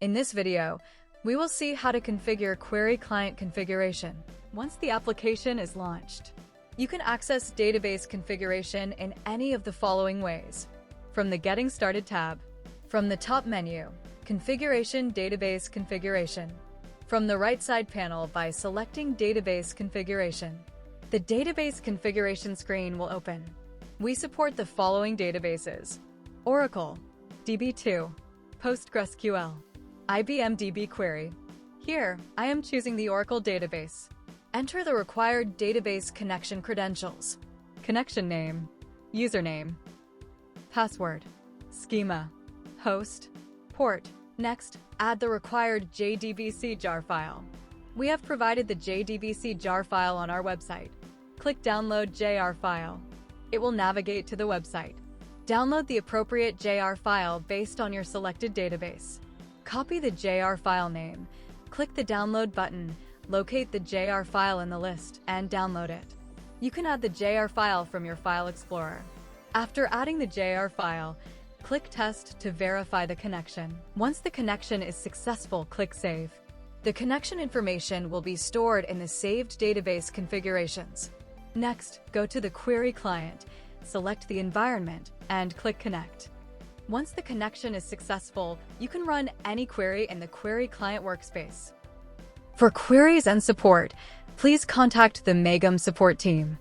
In this video, we will see how to configure Qry Client Configuration. Once the application is launched, you can access database configuration in any of the following ways. From the Getting Started tab, from the top menu, Configuration Database Configuration. From the right side panel by selecting Database Configuration. The Database Configuration screen will open. We support the following databases: Oracle, DB2, PostgreSQL, IBM DB Query. Here, I am choosing the Oracle database. Enter the required database connection credentials: connection name, username, password, schema, host, port. Next, add the required JDBC jar file. We have provided the JDBC jar file on our website. Click Download JR file. It will navigate to the website. Download the appropriate JR file based on your selected database. Copy the JR file name. Click the Download button, locate the JR file in the list, and download it. You can add the JR file from your File Explorer. After adding the JR file, click Test to verify the connection. Once the connection is successful, click Save. The connection information will be stored in the saved database configurations. Next, go to the Qry Client, select the environment, and click Connect. Once the connection is successful, you can run any query in the Qry Client workspace. For queries and support, please contact the Maegham support team.